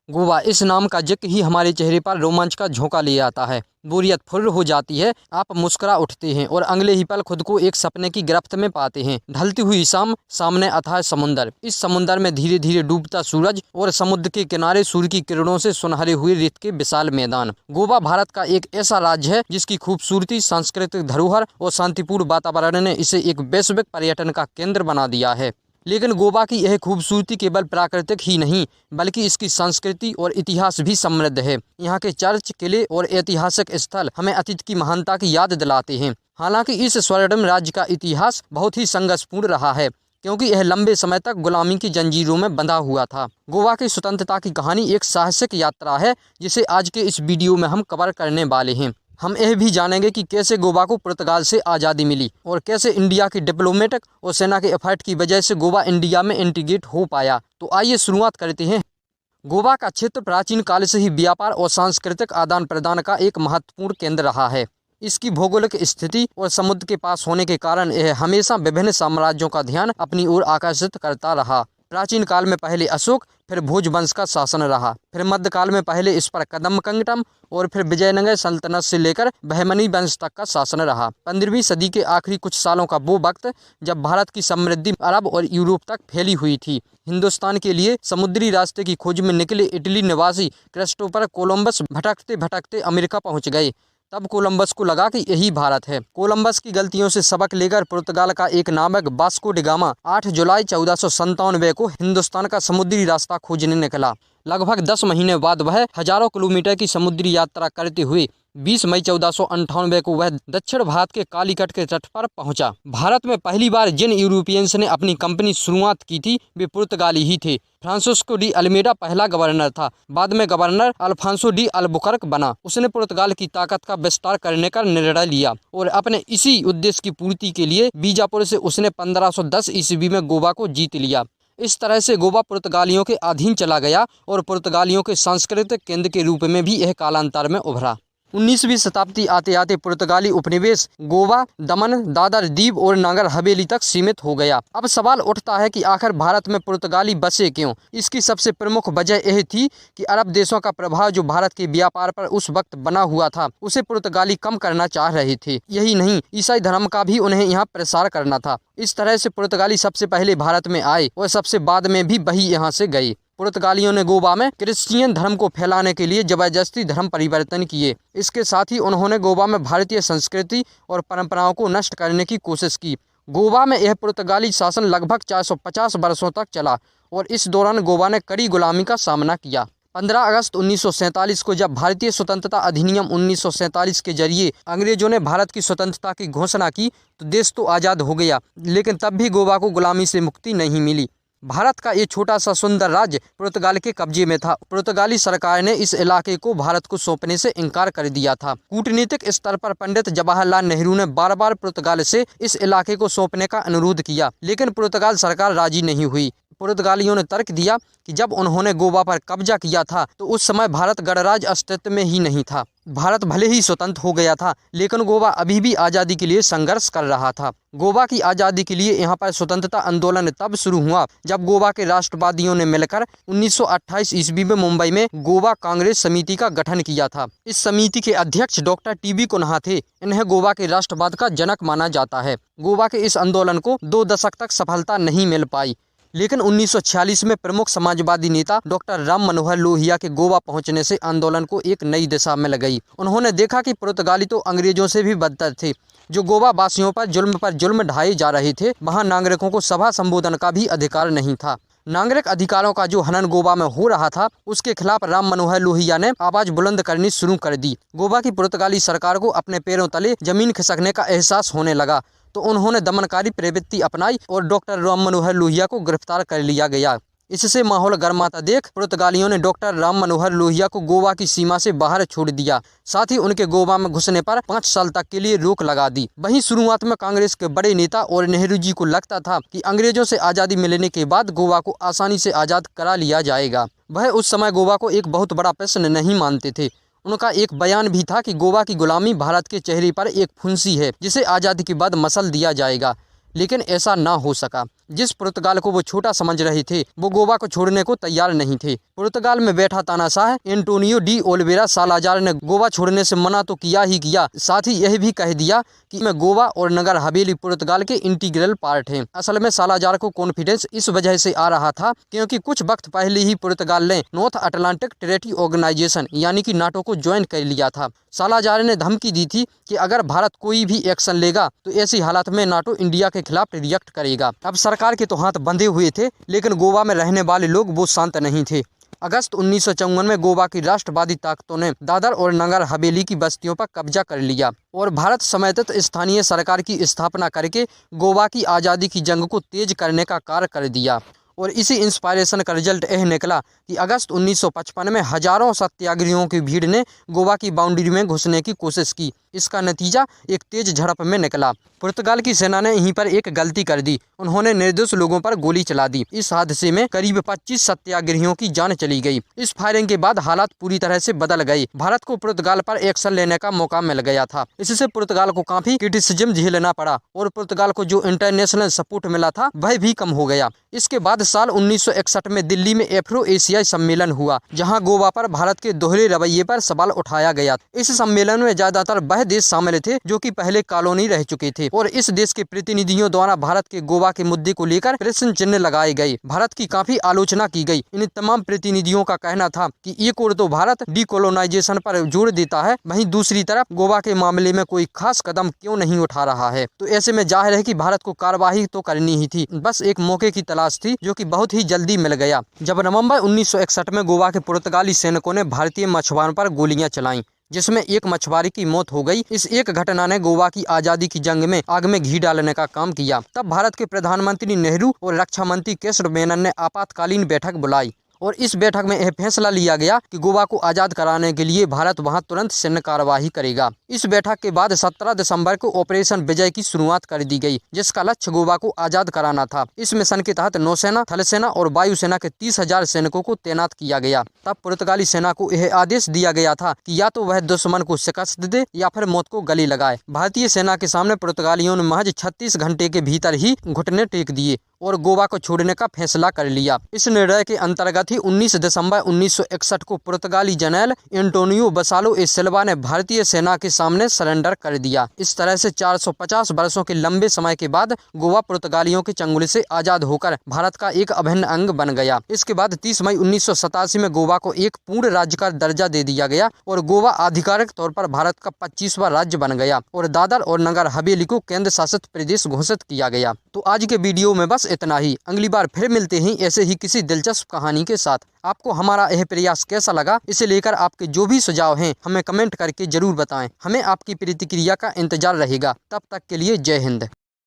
गोवा इस नाम का जिक्र ही हमारे चेहरे पर रोमांच का झोंका ले आता है। बोरियत फुर्र हो जाती है, आप मुस्कुरा उठते हैं और अगले ही पल खुद को एक सपने की गिरफ्त में पाते हैं। ढलती हुई शाम, सामने अथाह समुंदर। इस समुंदर में धीरे धीरे डूबता सूरज और समुद्र के किनारे सूर्य की किरणों से सुनहरे हुए रेत के विशाल मैदान। गोवा भारत का एक ऐसा राज्य है जिसकी खूबसूरती, सांस्कृतिक धरोहर और शांतिपूर्ण वातावरण ने इसे एक वैश्विक पर्यटन का केंद्र बना दिया है। लेकिन गोवा की यह खूबसूरती केवल प्राकृतिक ही नहीं बल्कि इसकी संस्कृति और इतिहास भी समृद्ध है। यहाँ के चर्च, किले और ऐतिहासिक स्थल हमें अतीत की महानता की याद दिलाते हैं। हालांकि इस स्वर्णिम राज्य का इतिहास बहुत ही संघर्षपूर्ण रहा है, क्योंकि यह लंबे समय तक गुलामी की जंजीरों में बंधा हुआ था। गोवा की स्वतंत्रता की कहानी एक साहसिक यात्रा है जिसे आज के इस वीडियो में हम कवर करने वाले हैं। हम यह भी जानेंगे कि कैसे गोवा को पुर्तगाल से आज़ादी मिली और कैसे इंडिया की डिप्लोमेटिक और सेना के एफर्ट की वजह से गोवा इंडिया में इंटीग्रेट हो पाया। तो आइए शुरुआत करते हैं। गोवा का क्षेत्र प्राचीन काल से ही व्यापार और सांस्कृतिक आदान प्रदान का एक महत्वपूर्ण केंद्र रहा है। इसकी भौगोलिक स्थिति और समुद्र के पास होने के कारण यह हमेशा विभिन्न साम्राज्यों का ध्यान अपनी ओर आकर्षित करता रहा। प्राचीन काल में पहले अशोक, फिर भोज वंश का शासन रहा। फिर मध्यकाल में पहले इस पर कदम्ब किंगडम और फिर विजयनगर सल्तनत से लेकर बहमनी वंश तक का शासन रहा। 15वीं सदी के आखिरी कुछ सालों का वो वक्त जब भारत की समृद्धि अरब और यूरोप तक फैली हुई थी। हिंदुस्तान के लिए समुद्री रास्ते की खोज में निकले इटली निवासी क्रिस्टोफर कोलंबस भटकते भटकते अमेरिका पहुंच गए। तब कोलंबस को लगा कि यही भारत है। कोलंबस की गलतियों से सबक लेकर पुर्तगाल का एक नाविक वास्को डी गामा 8 जुलाई 1497 को हिंदुस्तान का समुद्री रास्ता खोजने निकला। लगभग 10 महीने बाद वह हजारों किलोमीटर की समुद्री यात्रा करते हुए 20 मई 1498 को वह दक्षिण भारत के कालीकट के तट पर पहुंचा। भारत में पहली बार जिन यूरोपियंस ने अपनी कंपनी शुरुआत की थी वे पुर्तगाली ही थे। फ्रांसिस्को डी अल्मेडा पहला गवर्नर था। बाद में गवर्नर अल्फांसो डी अल्बुकर्क बना। उसने पुर्तगाल की ताकत का विस्तार करने का निर्णय लिया और अपने इसी उद्देश्य की पूर्ति के लिए बीजापुर से उसने 1510 ईस्वी में गोवा को जीत लिया। इस तरह से गोवा पुर्तगालियों के अधीन चला गया और पुर्तगालियों के सांस्कृतिक केंद्र के रूप में भी यह कालांतर में उभरा। 19वीं शताब्दी आते आते पुर्तगाली उपनिवेश गोवा, दमन, दादर, दीव और नागर हवेली तक सीमित हो गया। अब सवाल उठता है कि आखिर भारत में पुर्तगाली बसे क्यों? इसकी सबसे प्रमुख वजह यह थी कि अरब देशों का प्रभाव जो भारत के व्यापार पर उस वक्त बना हुआ था उसे पुर्तगाली कम करना चाह रहे थे। यही नहीं, ईसाई धर्म का भी उन्हें यहाँ प्रसार करना था। इस तरह से पुर्तगाली सबसे पहले भारत में आए और सबसे बाद में भी वही यहाँ से गए। पुर्तगालियों ने गोवा में क्रिश्चियन धर्म को फैलाने के लिए जबरदस्ती धर्म परिवर्तन किए। इसके साथ ही उन्होंने गोवा में भारतीय संस्कृति और परंपराओं को नष्ट करने की कोशिश की। गोवा में यह पुर्तगाली शासन लगभग 450 वर्षों तक चला और इस दौरान गोवा ने कड़ी गुलामी का सामना किया। 15 अगस्त 1947 को जब भारतीय स्वतंत्रता अधिनियम 1947 के जरिए अंग्रेजों ने भारत की स्वतंत्रता की घोषणा की तो देश तो आज़ाद हो गया, लेकिन तब भी गोवा को गुलामी से मुक्ति नहीं मिली। भारत का ये छोटा सा सुंदर राज्य पुर्तगाल के कब्जे में था। पुर्तगाली सरकार ने इस इलाके को भारत को सौंपने से इनकार कर दिया था। कूटनीतिक स्तर पर पंडित जवाहरलाल नेहरू ने बार बार पुर्तगाल से इस इलाके को सौंपने का अनुरोध किया, लेकिन पुर्तगाल सरकार राजी नहीं हुई। पुर्तगालियों ने तर्क दिया कि जब उन्होंने गोवा पर कब्जा किया था तो उस समय भारत गणराज्य अस्तित्व में ही नहीं था। भारत भले ही स्वतंत्र हो गया था, लेकिन गोवा अभी भी आज़ादी के लिए संघर्ष कर रहा था। गोवा की आज़ादी के लिए यहाँ पर स्वतंत्रता आंदोलन तब शुरू हुआ जब गोवा के राष्ट्रवादियों ने मिलकर 1928 ईस्वी में मुंबई में गोवा कांग्रेस समिति का गठन किया था। इस समिति के अध्यक्ष डॉक्टर टी.बी. कुन्हा थे। इन्हें गोवा के राष्ट्रवाद का जनक माना जाता है। गोवा के इस आंदोलन को 2 दशक तक सफलता नहीं मिल पाई, लेकिन 1946 में प्रमुख समाजवादी नेता डॉक्टर राम मनोहर लोहिया के गोवा पहुंचने से आंदोलन को एक नई दिशा मिल गई। उन्होंने देखा कि पुर्तगाली तो अंग्रेजों से भी बदतर थे। जो गोवा वासियों पर जुल्म ढाए जा रहे थे, वहां नागरिकों को सभा संबोधन का भी अधिकार नहीं था। नागरिक अधिकारों का जो हनन गोवा में हो रहा था उसके खिलाफ राम मनोहर लोहिया ने आवाज बुलंद करनी शुरू कर दी। गोवा की पुर्तगाली सरकार को अपने पैरों तले जमीन खिसकने का एहसास होने लगा तो उन्होंने दमनकारी प्रवृत्ति अपनाई और डॉक्टर राम मनोहर लोहिया को गिरफ्तार कर लिया गया। इससे माहौल गर्माता देख पुर्तगालियों ने डॉक्टर राम मनोहर लोहिया को गोवा की सीमा से बाहर छोड़ दिया। साथ ही उनके गोवा में घुसने पर 5 साल तक के लिए रोक लगा दी। वहीं शुरुआत में कांग्रेस के बड़े नेता और नेहरू जी को लगता था कि अंग्रेजों से आज़ादी मिलने के बाद गोवा को आसानी से आज़ाद करा लिया जाएगा। वह उस समय गोवा को एक बहुत बड़ा प्रश्न नहीं मानते थे। उनका एक बयान भी था कि गोवा की गुलामी भारत के चेहरे पर एक फुंसी है जिसे आज़ादी के बाद मसल दिया जाएगा। लेकिन ऐसा ना हो सका। जिस पुर्तगाल को वो छोटा समझ रहे थे, वो गोवा को छोड़ने को तैयार नहीं थे। पुर्तगाल में बैठा तानाशाह एंटोनियो डी ओलिवेरा सालाजार ने गोवा छोड़ने से मना तो किया ही किया, साथ ही यह भी कह दिया कि मैं गोवा और नगर हवेली पुर्तगाल के इंटीग्रल पार्ट हैं। असल में सालाजार को कॉन्फिडेंस इस वजह से आ रहा था क्योंकि कुछ वक्त पहले ही पुर्तगाल ने नॉर्थ अटलांटिक ट्रेटी ऑर्गेनाइजेशन यानी कि नाटो को ज्वाइन कर लिया था। सालाजार ने धमकी दी थी कि अगर भारत कोई भी एक्शन लेगा तो ऐसी हालत में नाटो इंडिया के खिलाफ रिएक्ट करेगा। अब सरकार के तो हाथ बंधे हुए थे, लेकिन गोवा में रहने वाले लोग वो शांत नहीं थे। अगस्त 1954 में गोवा की राष्ट्रवादी ताकतों ने दादर और नगर हवेली की बस्तियों पर कब्जा कर लिया और भारत समर्थित स्थानीय सरकार की स्थापना करके गोवा की आज़ादी की जंग को तेज करने का कार्य कर दिया। और इसी इंस्पायरेशन का रिजल्ट यह निकला कि अगस्त 1955 में हजारों सत्याग्रहियों की भीड़ ने गोवा की बाउंड्री में घुसने की कोशिश की। इसका नतीजा एक तेज झड़प में निकला। पुर्तगाल की सेना ने यहीं पर एक गलती कर दी, उन्होंने निर्दोष लोगों पर गोली चला दी। इस हादसे में करीब 25 सत्याग्रहियों की जान चली गई। इस फायरिंग के बाद हालात पूरी तरह से बदल गए। भारत को पुर्तगाल पर एक्शन लेने का मौका मिल गया था। इससे पुर्तगाल को काफी क्रिटिसिज्म झेलना पड़ा और पुर्तगाल को जो इंटरनेशनल सपोर्ट मिला था वह भी कम हो गया। इसके बाद साल 1961 में दिल्ली में एफ्रो एशियाई सम्मेलन हुआ, जहां गोवा पर भारत के दोहरे रवैये पर सवाल उठाया गया। इस सम्मेलन में ज्यादातर वह देश शामिल थे जो कि पहले कॉलोनी रह चुके थे और इस देश के प्रतिनिधियों द्वारा भारत के गोवा के मुद्दे को लेकर प्रश्न चिन्ह लगाए गए। भारत की काफी आलोचना की गई। इन तमाम प्रतिनिधियों का कहना था कि एक ओर तो भारत डीकोलोनाइजेशन पर जोर देता है, वहीं दूसरी तरफ गोवा के मामले में कोई खास कदम क्यों नहीं उठा रहा है। तो ऐसे में जाहिर है कि भारत को कार्यवाही तो करनी ही थी, बस एक मौके की तलाश थी जो कि बहुत ही जल्दी मिल गया। जब नवंबर 1961 में गोवा के पुर्तगाली सैनिकों ने भारतीय मछुआरों पर गोलियां चलाईं, जिसमें एक मछुआरे की मौत हो गई। इस एक घटना ने गोवा की आज़ादी की जंग में आग में घी डालने का काम किया। तब भारत के प्रधानमंत्री नेहरू और रक्षा मंत्री केशव मेनन ने आपातकालीन बैठक बुलाई और इस बैठक में यह फैसला लिया गया कि गोवा को आज़ाद कराने के लिए भारत वहां तुरंत सैन्य कार्यवाही करेगा। इस बैठक के बाद 17 दिसंबर को ऑपरेशन विजय की शुरुआत कर दी गई, जिसका लक्ष्य गोवा को आज़ाद कराना था। इस मिशन के तहत नौसेना, थल सेना और वायुसेना के 30,000 सैनिकों को तैनात किया गया। तब पुर्तगाली सेना को यह आदेश दिया गया था कि या तो वह दुश्मन को शिकस्त दे या फिर मौत को गले लगाए। भारतीय सेना के सामने पुर्तगालियों ने महज 36 घंटे के भीतर ही घुटने टेक दिए और गोवा को छोड़ने का फैसला कर लिया। इस निर्णय के अंतर्गत ही 19 दिसंबर 1961 को पुर्तगाली जनरल एंटोनियो बसालो ए सिल्वा ने भारतीय सेना के सामने सरेंडर कर दिया। इस तरह से 450 वर्षों के लंबे समय के बाद गोवा पुर्तगालियों के चंगुल से आजाद होकर भारत का एक अभिन्न अंग बन गया। इसके बाद 30 मई 1987 में गोवा को एक पूर्ण राज्य का दर्जा दे दिया गया और गोवा आधिकारिक तौर पर भारत का 25वां राज्य बन गया और दादर और नगर हवेली को केंद्र शासित प्रदेश घोषित किया गया। तो आज के वीडियो में बस इतना ही। अगली बार फिर मिलते हैं ऐसे ही किसी दिलचस्प कहानी के साथ। आपको हमारा यह प्रयास कैसा लगा, इसे लेकर आपके जो भी सुझाव हैं हमें कमेंट करके जरूर बताएं। हमें आपकी प्रतिक्रिया का इंतजार रहेगा। तब तक के लिए जय हिंद।